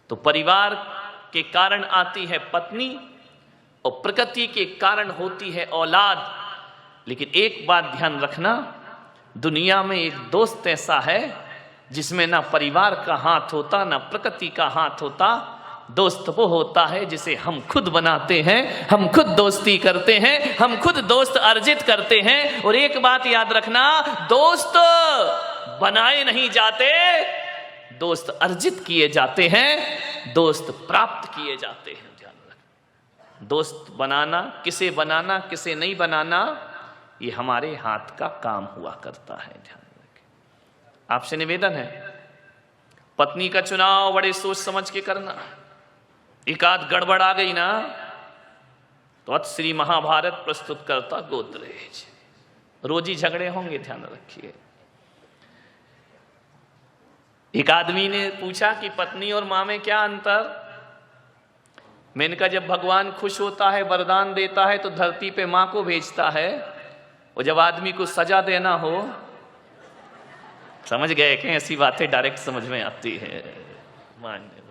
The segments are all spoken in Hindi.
तो परिवार के कारण आती है पत्नी और प्रकृति के कारण होती है औलाद। लेकिन एक बात ध्यान रखना, दुनिया में एक दोस्त ऐसा है जिसमें ना परिवार का हाथ होता ना प्रकृति का हाथ होता। दोस्त वो होता है जिसे हम खुद बनाते हैं, हम खुद दोस्ती करते हैं, हम खुद दोस्त अर्जित करते हैं। और एक बात याद रखना, दोस्त बनाए नहीं जाते, दोस्त अर्जित किए जाते हैं, दोस्त प्राप्त किए जाते हैं। ध्यान रखना, दोस्त बनाना, किसे नहीं बनाना, ये हमारे हाथ का काम हुआ करता है। ध्यान रखें। आपसे निवेदन है, पत्नी का चुनाव बड़े सोच समझ के करना। एक आध गड़बड़ आ गई ना तो अत श्री महाभारत प्रस्तुत करता गोदरेज, रोजी झगड़े होंगे। ध्यान रखिए। एक आदमी ने पूछा कि पत्नी और मां में क्या अंतर। मैंने कहा, जब भगवान खुश होता है, वरदान देता है तो धरती पे मां को भेजता है, और जब आदमी को सजा देना हो, समझ गए कि ऐसी बातें डायरेक्ट समझ में आती है। मान्य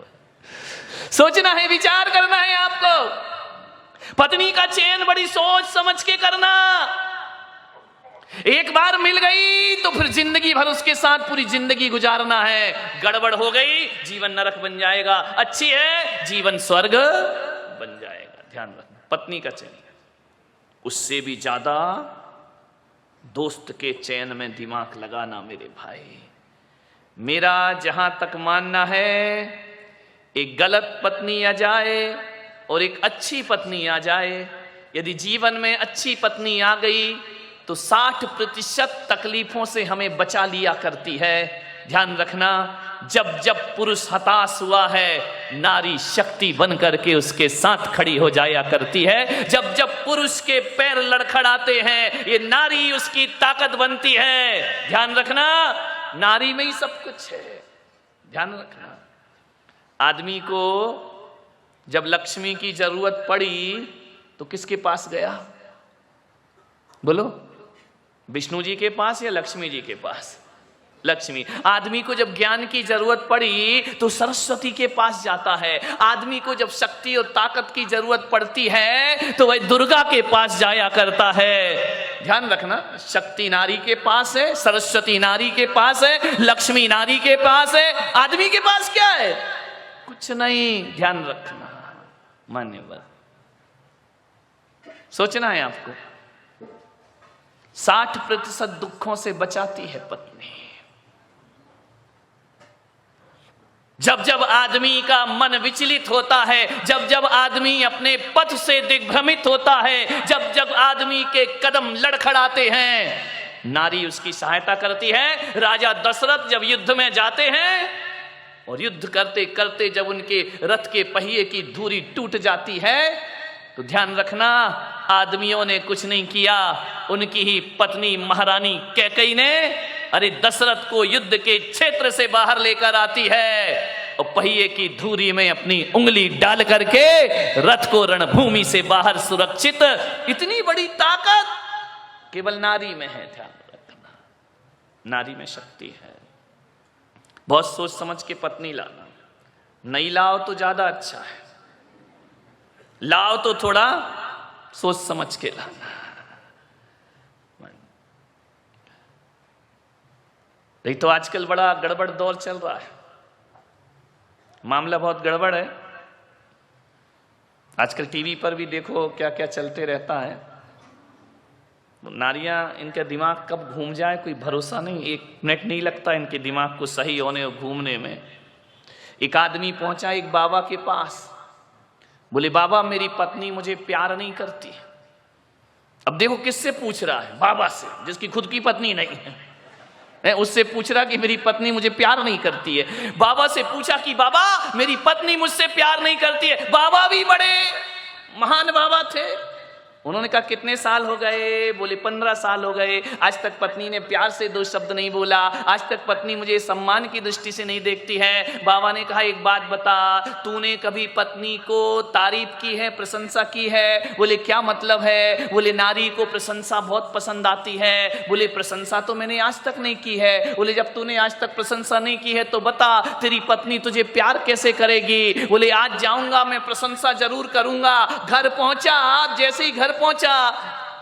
सोचना है, विचार करना है आपको। पत्नी का चयन बड़ी सोच समझ के करना। एक बार मिल गई तो फिर जिंदगी भर उसके साथ पूरी जिंदगी गुजारना है। गड़बड़ हो गई, जीवन नरक बन जाएगा। अच्छी है, जीवन स्वर्ग बन जाएगा। ध्यान रखना, पत्नी का चयन। उससे भी ज्यादा दोस्त के चयन में दिमाग लगाना मेरे भाई। मेरा जहां तक मानना है, एक गलत पत्नी आ जाए और एक अच्छी पत्नी आ जाए, यदि जीवन में अच्छी पत्नी आ गई तो 60% तकलीफों से हमें बचा लिया करती है। ध्यान रखना, जब जब पुरुष हताश हुआ है, नारी शक्ति बन करके उसके साथ खड़ी हो जाया करती है। जब जब पुरुष के पैर लड़खड़ाते हैं, ये नारी उसकी ताकत बनती है। ध्यान रखना, नारी में ही सब कुछ है। ध्यान रखना, आदमी को जब लक्ष्मी की जरूरत पड़ी तो किसके पास गया? बोलो, विष्णु जी के पास या लक्ष्मी जी के पास? लक्ष्मी। आदमी को जब ज्ञान की जरूरत पड़ी तो सरस्वती के पास जाता है। आदमी को जब शक्ति और ताकत की जरूरत पड़ती है तो वह दुर्गा के पास जाया करता है। ध्यान रखना, शक्ति नारी के पास है, सरस्वती नारी के पास है, लक्ष्मी नारी के पास है। आदमी के पास क्या है? कुछ नहीं। ध्यान रखना, मान्यवर, सोचना है आपको। 60% दुखों से बचाती है पत्नी। जब जब आदमी का मन विचलित होता है, जब जब आदमी अपने पथ से दिग्भ्रमित होता है, जब जब आदमी के कदम लड़खड़ाते हैं, नारी उसकी सहायता करती है। राजा दशरथ जब युद्ध में जाते हैं और युद्ध करते करते जब उनके रथ के पहिए की धुरी टूट जाती है तो ध्यान रखना, आदमियों ने कुछ नहीं किया, उनकी ही पत्नी महारानी कैकेयी ने अरे दशरथ को युद्ध के क्षेत्र से बाहर लेकर आती है और पहिए की धुरी में अपनी उंगली डाल करके रथ को रणभूमि से बाहर सुरक्षित। इतनी बड़ी ताकत केवल नारी में है। ध्यान रखना, नारी में शक्ति है। बहुत सोच समझ के पत्नी लाना। नहीं लाओ तो ज्यादा अच्छा है, लाओ तो थोड़ा सोच समझ के लाना। नहीं तो आजकल बड़ा गड़बड़ दौर चल रहा है, मामला बहुत गड़बड़ है। आजकल टीवी पर भी देखो क्या क्या चलते रहता है। नारियां, इनका दिमाग कब घूम जाए कोई भरोसा नहीं। 1 मिनट नहीं लगता इनके दिमाग को सही होने और घूमने में। एक आदमी पहुंचा एक बाबा के पास, बोले बाबा मेरी पत्नी मुझे प्यार नहीं करती। अब देखो किससे पूछ रहा है? बाबा से, जिसकी खुद की पत्नी नहीं है। उससे पूछ रहा कि मेरी पत्नी मुझे प्यार नहीं करती है। बाबा से पूछा कि बाबा मेरी पत्नी मुझसे प्यार नहीं करती है। बाबा भी बड़े महान बाबा थे, उन्होंने कहा कितने साल हो गए? बोले 15 साल हो गए। आज तक पत्नी ने प्यार से 2 शब्द नहीं बोला, आज तक पत्नी मुझे सम्मान की दृष्टि से नहीं देखती है। बाबा ने कहा एक बात बता, तूने कभी पत्नी को तारीफ की है, प्रशंसा की है? बोले क्या मतलब है? बोले नारी को प्रशंसा बहुत पसंद आती है। बोले प्रशंसा तो मैंने आज तक नहीं की है। बोले जब तूने आज तक प्रशंसा नहीं की है तो बता तेरी पत्नी तुझे प्यार कैसे करेगी? बोले आज जाऊंगा मैं, प्रशंसा जरूर करूंगा। घर पहुंचा, जैसे ही घर पहुंचा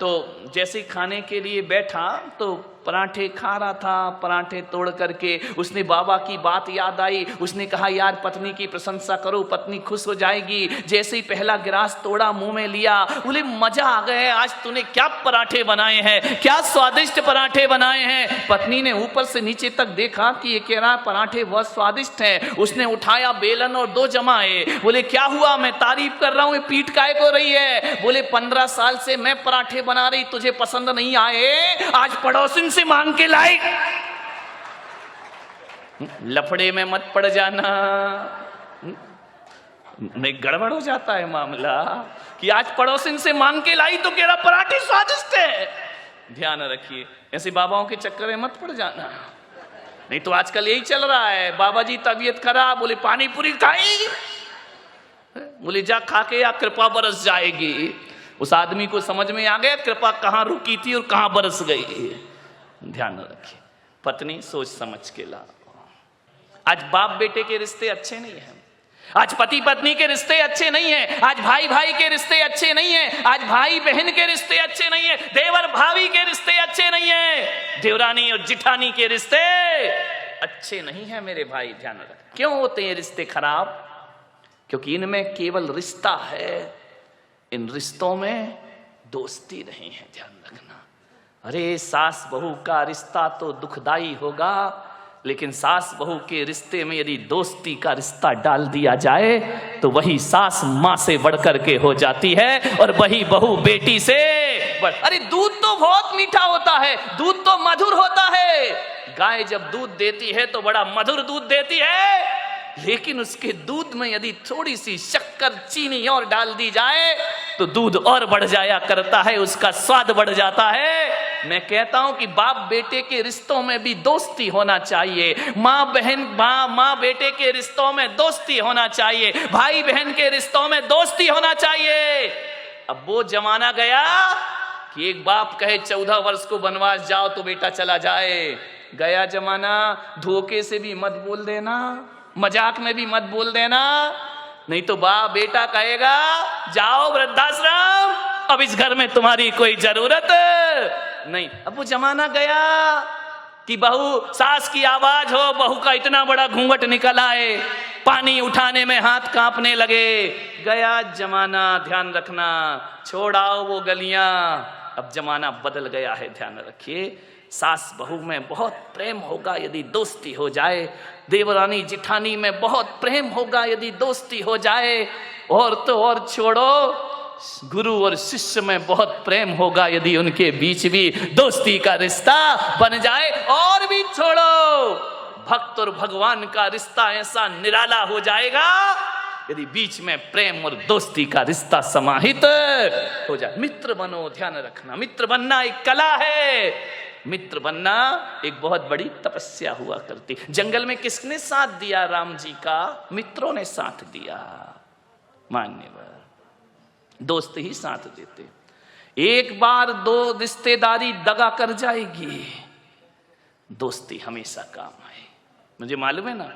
तो जैसे ही खाने के लिए बैठा तो पराठे खा रहा था, पराठे तोड़ करके उसने बाबा की बात याद आई। उसने कहा यार पत्नी की प्रशंसा करो, पत्नी खुश हो जाएगी। जैसे ही पहला गिलास तोड़ा, मुंह में लिया, बोले मजा आ गया, आज तूने क्या पराठे बनाए हैं, क्या स्वादिष्ट पराठे बनाए हैं। पत्नी ने ऊपर से नीचे तक देखा कि ये कह रहा पराठे बहुत स्वादिष्ट हैं। उसने उठाया बेलन और 2 जमाए। बोले क्या हुआ? मैं तारीफ कर रहा हूं, ये पीठ काय को रही है? बोले 15 साल से मैं पराठे बना रही, तुझे पसंद नहीं आए, आज पड़ोसिन से मांग के लाई। लफड़े में मत पड़ जाना, नहीं गड़बड़ हो जाता है मामला कि आज पड़ोसिन से मांग के लाई तो कह रहा पराठे स्वादिष्ट है। ध्यान रखिए, ऐसे बाबाओं के चक्कर में मत पड़ जाना, नहीं तो आजकल यही चल रहा है। बाबा जी तबीयत खराब, बोले पानी पूरी खाई, बोले जा खा के या कृपा बरस जाएगी। उस आदमी को समझ में आ गया कृपा कहां रुकी थी और कहां बरस गई। ध्यान रखिए, पत्नी सोच समझ के ला। आज बाप बेटे के रिश्ते अच्छे नहीं हैं, आज पति पत्नी के रिश्ते अच्छे नहीं हैं, आज भाई भाई के रिश्ते अच्छे नहीं हैं, आज भाई बहन के रिश्ते अच्छे नहीं हैं, देवर भाभी के रिश्ते अच्छे नहीं हैं, देवरानी और जिठानी के रिश्ते अच्छे नहीं हैं मेरे भाई। ध्यान रख, क्यों होते हैं रिश्ते खराब? क्योंकि इनमें केवल रिश्ता है, इन रिश्तों में दोस्ती नहीं है। ध्यान रखना। अरे सास बहू का रिश्ता तो दुखदाई होगा, लेकिन सास बहू के रिश्ते में यदि दोस्ती का रिश्ता डाल दिया जाए तो वही सास माँ से बढ़कर के हो जाती है और वही बहू बेटी से अरे दूध तो बहुत मीठा होता है, दूध तो मधुर होता है। गाय जब दूध देती है तो बड़ा मधुर दूध देती है, लेकिन उसके दूध में यदि थोड़ी सी शक्कर चीनी और डाल दी जाए तो दूध और बढ़ जाया करता है, उसका स्वाद बढ़ जाता है। मैं कहता हूं कि बाप बेटे के रिश्तों में भी दोस्ती होना चाहिए, माँ बहन माँ बेटे के रिश्तों में दोस्ती होना चाहिए, भाई बहन के रिश्तों में दोस्ती होना चाहिए। अब वो जमाना गया कि एक बाप कहे 14 वर्ष को वनवास जाओ तो बेटा चला जाए। गया जमाना, धोखे से भी मत बोल देना, मजाक में भी मत बोल देना, नहीं तो बाप बेटा कहेगा जाओ वृद्धाश्रम, अब इस घर में तुम्हारी कोई जरूरत नहीं। अब वो जमाना गया कि बहू सास की आवाज हो, बहू का इतना बड़ा घूंघट निकल आए, पानी उठाने में हाथ कांपने लगे। गया जमाना, ध्यान रखना, छोड़ाओ वो गलियां, अब जमाना बदल गया है। ध्यान रखिए, सास बहू में बहुत प्रेम होगा यदि दोस्ती हो जाए, देवरानी जिठानी में बहुत प्रेम होगा यदि दोस्ती हो जाए, और तो और छोड़ो गुरु और शिष्य में बहुत प्रेम होगा यदि उनके बीच भी दोस्ती का रिश्ता बन जाए, और भी छोड़ो भक्त और भगवान का रिश्ता ऐसा निराला हो जाएगा यदि बीच में प्रेम और दोस्ती का रिश्ता समाहित हो जाए। मित्र बनो, ध्यान रखना, मित्र बनना एक कला है, मित्र बनना एक बहुत बड़ी तपस्या हुआ करती। जंगल में किसने साथ दिया? राम जी का मित्रों ने साथ दिया। मान्यवर, दोस्त ही साथ देते। एक बार 2 रिश्तेदारी दगा कर जाएगी, दोस्ती हमेशा काम है। मुझे मालूम है ना,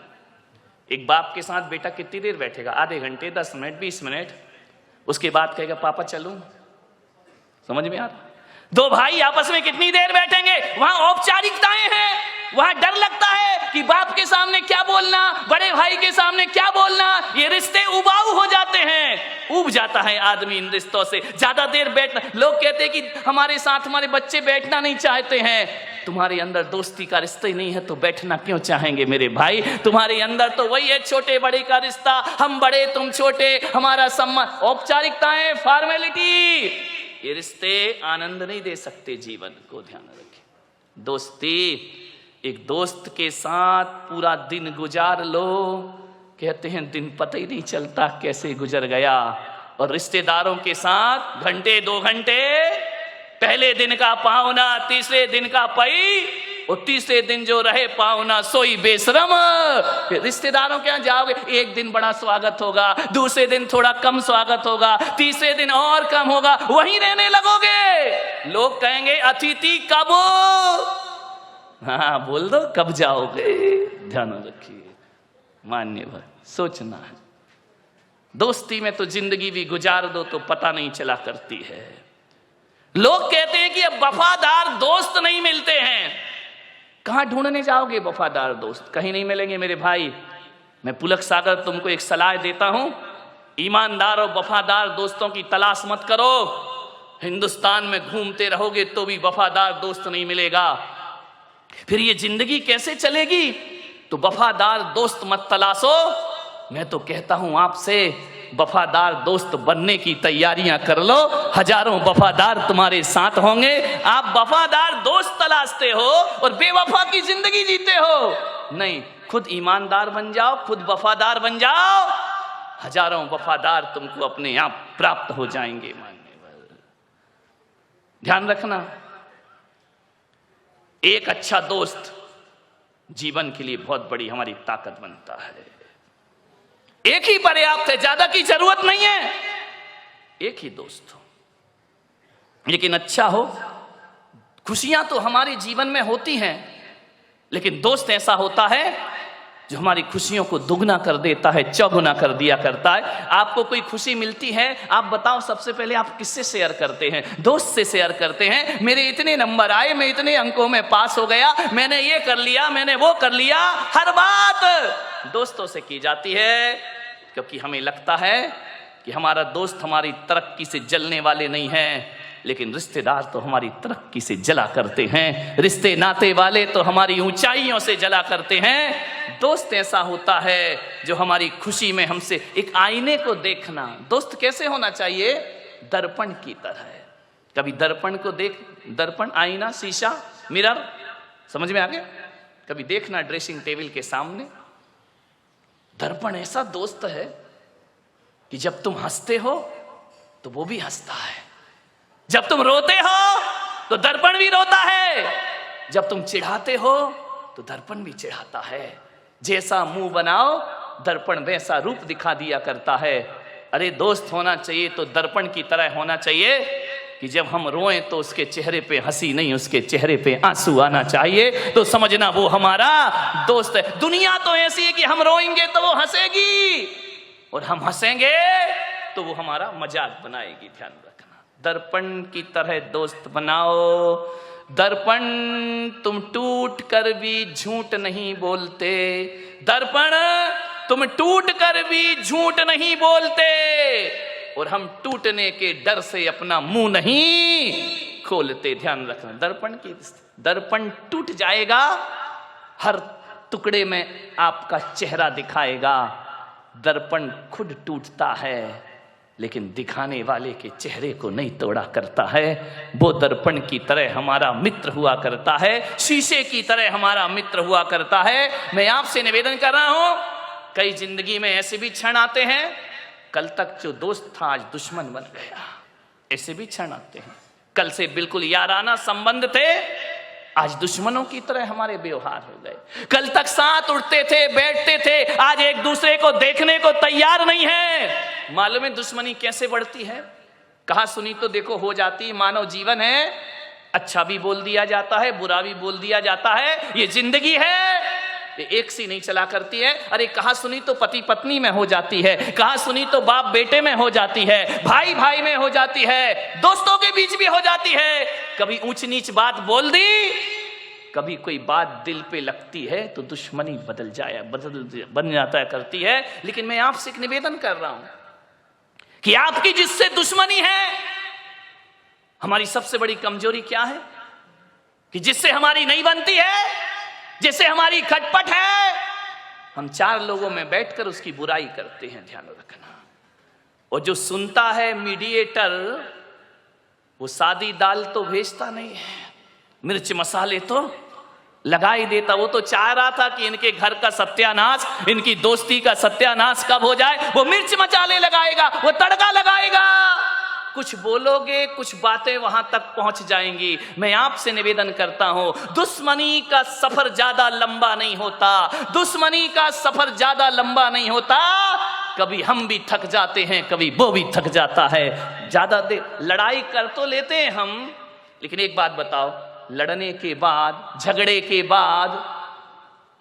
एक बाप के साथ बेटा कितनी देर बैठेगा? आधे घंटे, 10 मिनट, 20 मिनट, उसके बाद कहेगा पापा चलूं। समझ में आ रहा? 2 भाई आपस में कितनी देर बैठेंगे? वहां औपचारिकताएं हैं, वहां डर लगता है कि बाप के सामने क्या बोलना, बड़े भाई के सामने क्या बोलना, ये रिश्ते उबाऊ हो जाते हैं। उब जाता है आदमी इन रिश्तों से। ज्यादा देर बैठना, लोग कहते हैं कि हमारे साथ हमारे बच्चे बैठना नहीं चाहते हैं। तुम्हारे अंदर दोस्ती का रिश्ता ही नहीं है तो बैठना क्यों चाहेंगे मेरे भाई? तुम्हारे अंदर तो वही है छोटे बड़े का रिश्ता, हम बड़े तुम छोटे, हमारा सम्मान। औपचारिकताएं, फॉर्मेलिटी, ये रिश्ते आनंद नहीं दे सकते जीवन को। ध्यान रखें, दोस्ती, एक दोस्त के साथ पूरा दिन गुजार लो, कहते हैं दिन पता ही नहीं चलता कैसे गुजर गया। और रिश्तेदारों के साथ घंटे 2 घंटे, पहले दिन का पाहुना, तीसरे दिन का पई, और तीसरे दिन जो रहे पाहुना सोई बेशरम। फिर रिश्तेदारों के यहाँ जाओगे, एक दिन बड़ा स्वागत होगा, दूसरे दिन थोड़ा कम स्वागत होगा, तीसरे दिन और कम होगा, वहीं रहने लगोगे। लोग कहेंगे अतिथि कब? हाँ बोल दो कब जाओगे। ध्यान रखिए, मान्यवर सोचना है। दोस्ती में तो जिंदगी भी गुजार दो तो पता नहीं चला करती है। लोग कहते हैं कि अब वफादार दोस्त नहीं मिलते हैं। कहां ढूंढने जाओगे वफादार दोस्त? कहीं नहीं मिलेंगे मेरे भाई। मैं पुलक सागर तुमको एक सलाह देता हूं, ईमानदार और वफादार दोस्तों की तलाश मत करो। हिंदुस्तान में घूमते रहोगे तो भी वफादार दोस्त नहीं मिलेगा, फिर ये जिंदगी कैसे चलेगी? तो वफादार दोस्त मत तलाशो। मैं तो कहता हूं आपसे, वफादार दोस्त बनने की तैयारियां कर लो। हजारों वफादार तुम्हारे साथ होंगे। आप वफादार दोस्त तलाशते हो और बेवफा की जिंदगी जीते हो। नहीं, खुद ईमानदार बन जाओ, खुद वफादार बन जाओ, हजारों वफादार तुमको अपने आप प्राप्त हो जाएंगे। मान्यवर ध्यान रखना, एक अच्छा दोस्त जीवन के लिए बहुत बड़ी हमारी ताकत बनता है। एक ही पर्याप्त है, ज्यादा की जरूरत नहीं है। एक ही दोस्त हो, लेकिन अच्छा हो। खुशियां तो हमारे जीवन में होती हैं, लेकिन दोस्त ऐसा होता है जो हमारी खुशियों को दुगना कर देता है, चौगुना कर दिया करता है। आपको कोई खुशी मिलती है, आप बताओ सबसे पहले आप किससे शेयर करते हैं? दोस्त से शेयर करते हैं। मेरे इतने नंबर आए, मैं इतने अंकों में पास हो गया, मैंने ये कर लिया, मैंने वो कर लिया। हर बात दोस्तों से की जाती है, क्योंकि हमें लगता है कि हमारा दोस्त हमारी तरक्की से जलने वाले नहीं हैं, लेकिन रिश्तेदार तो हमारी तरक्की से जला करते हैं। रिश्ते नाते वाले तो हमारी ऊंचाइयों से जला करते हैं। दोस्त ऐसा होता है जो हमारी खुशी में हमसे एक आईने को देखना। दोस्त कैसे होना चाहिए? दर्पण की तरह। कभी दर्पण को देख, दर्पण, आईना, शीशा, मिरर, समझ में आ गया? कभी देखना ड्रेसिंग टेबल के सामने। दर्पण ऐसा दोस्त है कि जब तुम हंसते हो तो वो भी हंसता है, जब तुम रोते हो तो दर्पण भी रोता है, जब तुम चिढ़ाते हो तो दर्पण भी चिढ़ाता है। जैसा मुंह बनाओ दर्पण वैसा रूप दिखा दिया करता है। अरे दोस्त होना चाहिए तो दर्पण की तरह होना चाहिए कि जब हम रोएं तो उसके चेहरे पे हंसी नहीं, उसके चेहरे पे आंसू आना चाहिए, तो समझना वो हमारा दोस्त है। दुनिया तो ऐसी है कि हम रोएंगे तो वो हंसेगी, और हम हंसेंगे तो वो हमारा मजाक बनाएगी। ध्यान रखना, दर्पण की तरह दोस्त बनाओ। दर्पण तुम टूट कर भी झूठ नहीं बोलते, दर्पण तुम टूट कर भी झूठ नहीं बोलते, और हम टूटने के डर से अपना मुंह नहीं खोलते। ध्यान रखना, दर्पण टूट जाएगा, हर टुकड़े में आपका चेहरा दिखाएगा। दर्पण खुद टूटता है, लेकिन दिखाने वाले के चेहरे को नहीं तोड़ा करता है। वो दर्पण की तरह हमारा मित्र हुआ करता है, शीशे की तरह हमारा मित्र हुआ करता है। मैं आपसे निवेदन कर रहा हूं, कई जिंदगी में ऐसे भी क्षण आते हैं, कल तक जो दोस्त था आज दुश्मन बन गया। ऐसे भी क्षण आते हैं, कल से बिल्कुल याराना संबंध थे, आज दुश्मनों की तरह हमारे व्यवहार हो गए। कल तक साथ उठते थे, बैठते थे, आज एक दूसरे को देखने को तैयार नहीं है। मालूम है दुश्मनी कैसे बढ़ती है? कहा सुनी तो देखो हो जाती। मानव जीवन है, अच्छा भी बोल दिया जाता है, बुरा भी बोल दिया जाता है, ये जिंदगी है, ये एक सी नहीं चला करती है। अरे कहा सुनी तो पति पत्नी में हो जाती है, कहा सुनी तो बाप बेटे में हो जाती है, भाई भाई में हो जाती है, दोस्तों के बीच भी हो जाती है। कभी ऊंच नीच बात बोल दी, कभी कोई बात दिल पे लगती है तो दुश्मनी बन जाता करती है। लेकिन मैं आपसे एक निवेदन कर रहा हूं कि आपकी जिससे दुश्मनी है, हमारी सबसे बड़ी कमजोरी क्या है? कि जिससे हमारी नहीं बनती है, जिससे हमारी खटपट है, हम चार लोगों में बैठकर उसकी बुराई करते हैं। ध्यान रखना, और जो सुनता है मीडिएटर, वो सादी दाल तो भेजता नहीं है, मिर्च मसाले तो लगाई देता। वो तो चाह रहा था कि इनके घर का सत्यानाश, इनकी दोस्ती का सत्यानाश कब हो जाए। वो मिर्च मसाले लगाएगा, वो तड़का लगाएगा। कुछ बोलोगे, कुछ बातें वहां तक पहुंच जाएंगी। मैं आपसे निवेदन करता हूं, दुश्मनी का सफर ज्यादा लंबा नहीं होता, दुश्मनी का सफर ज्यादा लंबा नहीं होता। कभी हम भी थक जाते हैं, कभी वो भी थक जाता है। ज्यादा देर लड़ाई कर तो लेते हैं हम, लेकिन एक बात बताओ, लड़ने के बाद, झगड़े के बाद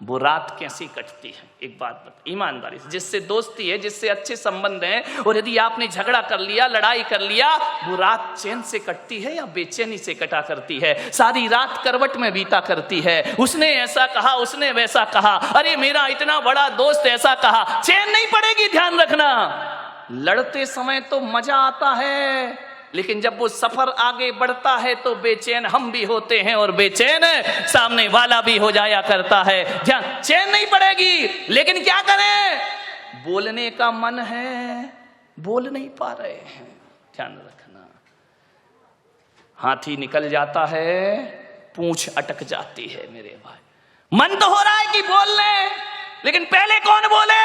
वो रात कैसी कटती है? एक बात बता ईमानदारी से, जिससे दोस्ती है, जिससे अच्छे संबंध हैं, और यदि आपने झगड़ा कर लिया, लड़ाई कर लिया, वो रात चैन से कटती है या बेचैनी से कटा करती है? सारी रात करवट में बीता करती है। उसने ऐसा कहा, उसने वैसा कहा, अरे मेरा इतना बड़ा दोस्त ऐसा कहा, चैन नहीं पड़ेगी। ध्यान रखना, लड़ते समय तो मजा आता है, लेकिन जब वो सफर आगे बढ़ता है तो बेचैन हम भी होते हैं और बेचैन सामने वाला भी हो जाया करता है। ध्यान, चैन नहीं पड़ेगी, लेकिन क्या करें? बोलने का मन है, बोल नहीं पा रहे हैं। ध्यान रखना, हाथी निकल जाता है, पूंछ अटक जाती है। मेरे भाई, मन तो हो रहा है कि बोल ले, लेकिन पहले कौन बोले,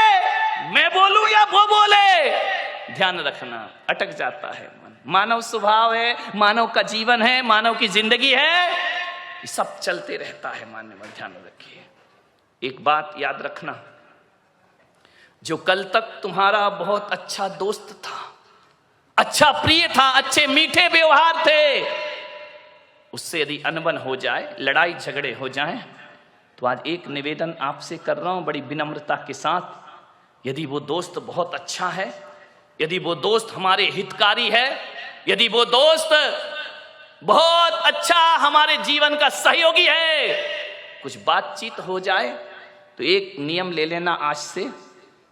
मैं बोलूं या वो बोले? ध्यान रखना, अटक जाता है मन। मानव स्वभाव है, मानव का जीवन है, मानव की जिंदगी है, ये सब चलते रहता है। मानव, ध्यान रखिए, एक बात याद रखना, जो कल तक तुम्हारा बहुत अच्छा दोस्त था, अच्छा प्रिय था, अच्छे मीठे व्यवहार थे, उससे यदि अनबन हो जाए, लड़ाई झगड़े हो जाए, तो आज एक निवेदन आपसे कर रहा हूं बड़ी विनम्रता के साथ। यदि वो दोस्त बहुत अच्छा है, यदि वो दोस्त हमारे हितकारी है, यदि वो दोस्त बहुत अच्छा हमारे जीवन का सहयोगी है, कुछ बातचीत हो जाए तो एक नियम ले लेना आज से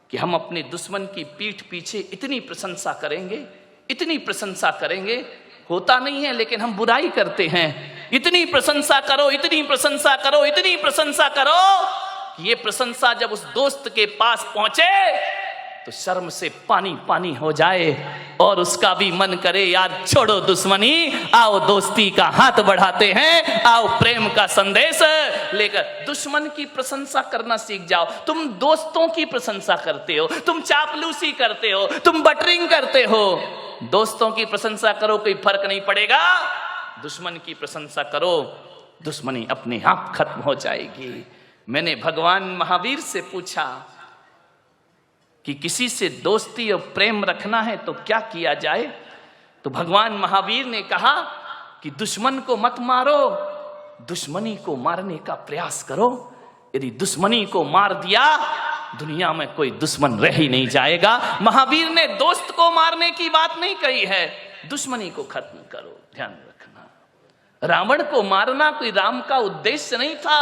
कि हम अपने दुश्मन की पीठ पीछे इतनी प्रशंसा करेंगे, इतनी प्रशंसा करेंगे, होता नहीं है लेकिन हम बुराई करते हैं। इतनी प्रशंसा करो, इतनी प्रशंसा करो, इतनी प्रशंसा करो कि ये प्रशंसा जब उस दोस्त के पास पहुंचे तो शर्म से पानी पानी हो जाए और उसका भी मन करे, यार छोड़ो दुश्मनी, आओ दोस्ती का हाथ बढ़ाते हैं, आओ प्रेम का संदेश लेकर। दुश्मन की प्रशंसा करना सीख जाओ। तुम दोस्तों की प्रशंसा करते हो, तुम चापलूसी करते हो, तुम बटरिंग करते हो। दोस्तों की प्रशंसा करो, कोई फर्क नहीं पड़ेगा। दुश्मन की प्रशंसा करो, दुश्मनी अपने आप खत्म हो जाएगी। मैंने भगवान महावीर से पूछा कि किसी से दोस्ती और प्रेम रखना है तो क्या किया जाए, तो भगवान महावीर ने कहा कि दुश्मन को मत मारो, दुश्मनी को मारने का प्रयास करो। यदि दुश्मनी को मार दिया, दुनिया में कोई दुश्मन रह ही नहीं जाएगा। महावीर ने दोस्त को मारने की बात नहीं कही है, दुश्मनी को खत्म करो। ध्यान रखना, रावण को मारना कोई राम का उद्देश्य नहीं था,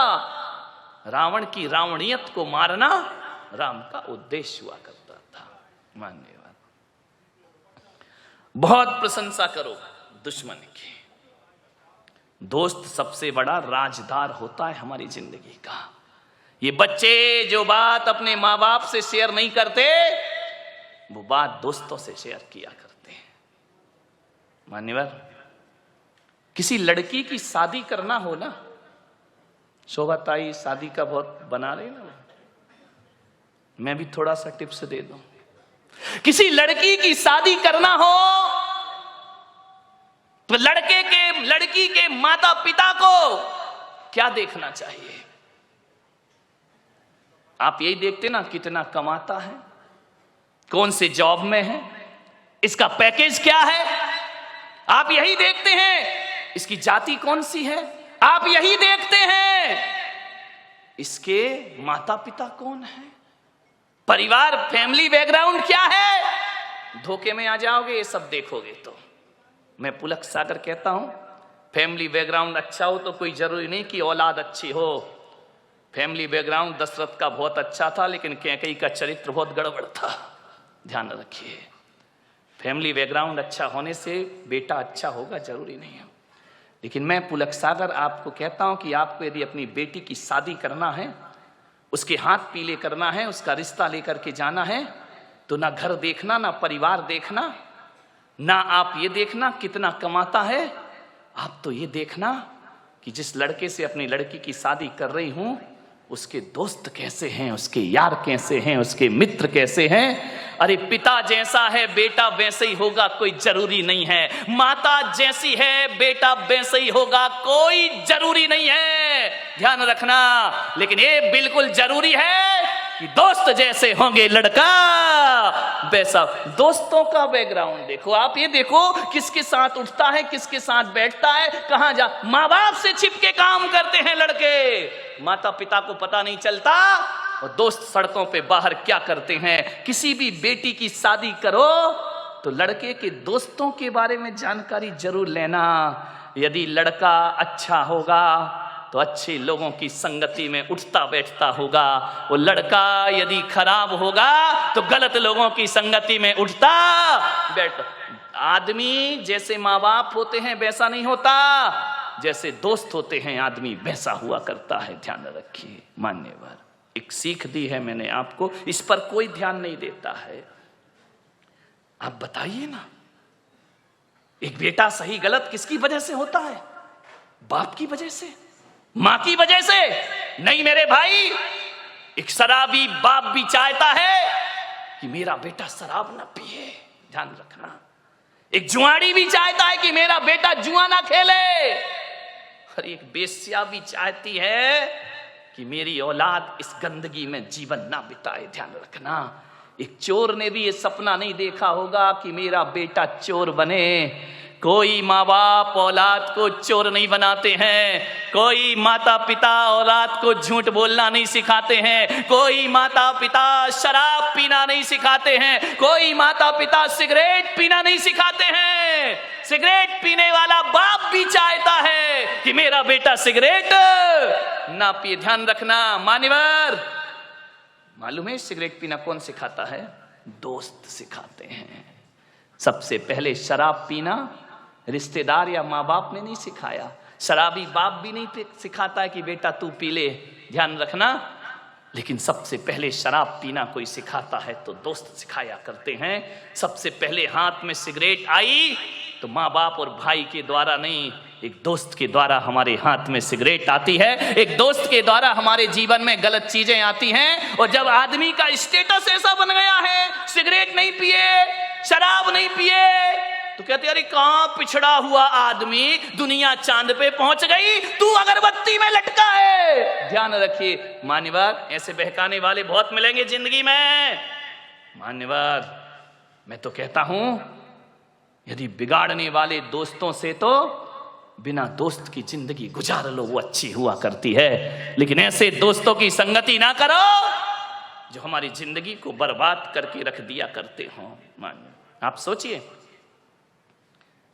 रावण की रावणियत को मारना राम का उद्देश्य हुआ करता था। मान्यवाद, बहुत प्रशंसा करो दुश्मन की। दोस्त सबसे बड़ा राजदार होता है हमारी जिंदगी का। ये बच्चे जो बात अपने माँ बाप से शेयर नहीं करते, वो बात दोस्तों से शेयर किया करते हैं। मान्यवर, किसी लड़की की शादी करना हो ना, शोभा ताई शादी का बहुत बना रही ना, मैं भी थोड़ा सा टिप्स दे दूं। किसी लड़की की शादी करना हो तो लड़की के माता पिता को क्या देखना चाहिए? आप यही देखते ना, कितना कमाता है, कौन से जॉब में है, इसका पैकेज क्या है, आप यही देखते हैं। इसकी जाति कौन सी है, आप यही देखते हैं। इसके माता पिता कौन है, परिवार फैमिली बैकग्राउंड क्या है, धोखे में आ जाओगे ये सब देखोगे तो। मैं पुलक सागर कहता हूं, फैमिली बैकग्राउंड अच्छा हो तो कोई जरूरी नहीं कि औलाद अच्छी हो। फैमिली बैकग्राउंड दशरथ का बहुत अच्छा था, लेकिन कैकेयी का चरित्र बहुत गड़बड़ था। ध्यान रखिए, फैमिली बैकग्राउंड अच्छा होने से बेटा अच्छा होगा जरूरी नहीं है। लेकिन मैं पुलक सागर आपको कहता हूं कि आपको यदि अपनी बेटी की शादी करना है, उसके हाथ पीले करना है, उसका रिश्ता लेकर के जाना है, तो ना घर देखना, ना परिवार देखना, ना आप ये देखना कितना कमाता है, आप तो ये देखना कि जिस लड़के से अपनी लड़की की शादी कर रही हूं उसके दोस्त कैसे हैं, उसके यार कैसे हैं, उसके मित्र कैसे हैं। अरे पिता जैसा है बेटा वैसे ही होगा, कोई जरूरी नहीं है। माता जैसी है बेटा वैसे ही होगा, कोई जरूरी नहीं है। ध्यान रखना। लेकिन ये बिल्कुल जरूरी है कि दोस्त जैसे होंगे लड़का वैसा। दोस्तों का बैकग्राउंड देखो आप, ये देखो किसके साथ उठता है, किसके साथ बैठता है, कहां जा। माँ बाप से छिपके काम करते हैं लड़के, माता पिता को पता नहीं चलता। और दोस्त सड़कों पे बाहर क्या करते हैं। किसी भी बेटी की शादी करो तो लड़के के दोस्तों के बारे में जानकारी जरूर लेना। यदि लड़का अच्छा होगा तो अच्छे लोगों की संगति में उठता बैठता होगा। वो लड़का यदि खराब होगा तो गलत लोगों की संगति में उठता बैठता। आदमी जैसे माँ बाप होते हैं वैसा नहीं होता, जैसे दोस्त होते हैं आदमी वैसा हुआ करता है। ध्यान रखिए। मान्यवर, एक सीख दी है मैंने आपको, इस पर कोई ध्यान नहीं देता है। आप बताइए ना, एक बेटा सही गलत किसकी वजह से होता है? बाप की वजह से, मां की वजह से नहीं मेरे भाई। एक शराबी बाप भी चाहता है कि मेरा बेटा शराब ना पिए। ध्यान रखना। एक जुआड़ी भी चाहता है कि मेरा बेटा जुआ ना खेले। और एक बेश्या भी चाहती है कि मेरी औलाद इस गंदगी में जीवन ना बिताए। ध्यान रखना। एक चोर ने भी ये सपना नहीं देखा होगा कि मेरा बेटा चोर बने। कोई माँ बाप औलाद को चोर नहीं बनाते हैं, कोई माता पिता औलाद को झूठ बोलना नहीं सिखाते हैं, कोई माता पिता शराब पीना नहीं सिखाते हैं, कोई माता पिता सिगरेट पीना नहीं सिखाते हैं। सिगरेट पीने वाला बाप भी चाहता है कि मेरा बेटा सिगरेट ना पिए। ध्यान रखना मान्यवर। मालूम है सिगरेट पीना कौन सिखाता है? दोस्त सिखाते हैं। सबसे पहले शराब पीना रिश्तेदार या माँ बाप ने नहीं सिखाया। शराबी बाप भी नहीं सिखाता है कि बेटा तू पी ले। ध्यान रखना। लेकिन सबसे पहले शराब पीना कोई सिखाता है तो दोस्त सिखाया करते हैं। सबसे पहले हाथ में सिगरेट आई तो माँ बाप और भाई के द्वारा नहीं, एक दोस्त के द्वारा हमारे हाथ में सिगरेट आती है। एक दोस्त के द्वारा हमारे जीवन में गलत चीजें आती हैं। और जब आदमी का स्टेटस ऐसा बन गया है, सिगरेट नहीं पिए, शराब नहीं पिए, तो कहते अरे कहां पिछड़ा हुआ आदमी, दुनिया चांद पे पहुंच गई, तू अगरबत्ती में लटका है। ध्यान रखिए मान्यवर, ऐसे बहकाने वाले बहुत मिलेंगे जिंदगी में। मान्यवर, मैं तो कहता हूं यदि बिगाड़ने वाले दोस्तों से तो बिना दोस्त की जिंदगी गुजार लो, वो अच्छी हुआ करती है। लेकिन ऐसे दोस्तों की संगति ना करो जो हमारी जिंदगी को बर्बाद करके रख दिया करते हो। मान्य आप सोचिए,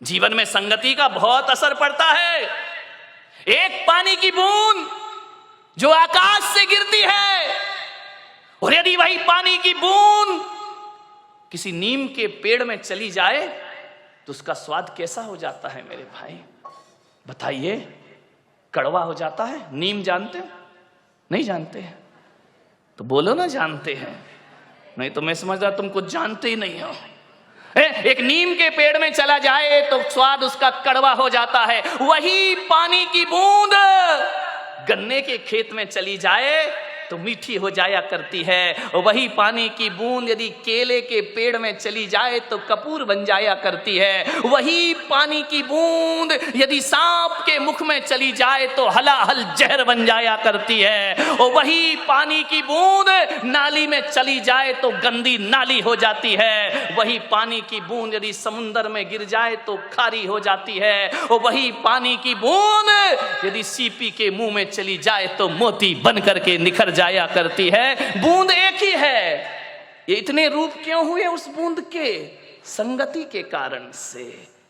जीवन में संगति का बहुत असर पड़ता है। एक पानी की बूंद जो आकाश से गिरती है, और यदि वही पानी की बूंद किसी नीम के पेड़ में चली जाए तो उसका स्वाद कैसा हो जाता है मेरे भाई? बताइए। कड़वा हो जाता है। नीम जानते हो? नहीं जानते हैं तो बोलो ना जानते हैं, नहीं तो मैं समझ रहा तुम कुछ जानते ही नहीं हो। एक नीम के पेड़ में चला जाए तो स्वाद उसका कड़वा हो जाता है। वही पानी की बूंद गन्ने के खेत में चली जाए तो मीठी हो जाया करती है। और वही पानी की बूंद यदि केले के पेड़ में चली जाए तो कपूर बन जाया करती है। वही पानी की बूंद यदि सांप के मुख में चली जाए तो हलाहल जहर बन जाया करती है। और वही पानी की बूंद नाली में चली जाए तो गंदी नाली हो जाती है। वही पानी की बूंद यदि समुंदर में गिर जाए तो खारी हो जाती है। और वही पानी की बूंद यदि सीपी के मुंह में चली जाए तो मोती बन करके निखर जाया करती है। बूंद एक ही है। ये इतने रूप क्यों हुए उस बूंद के? संगति के कारण से।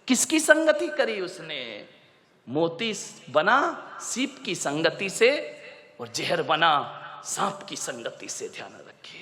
किसकी संगति करी उसने? मोती बना सीप की संगति से और जहर बना सांप की संगति से। ध्यान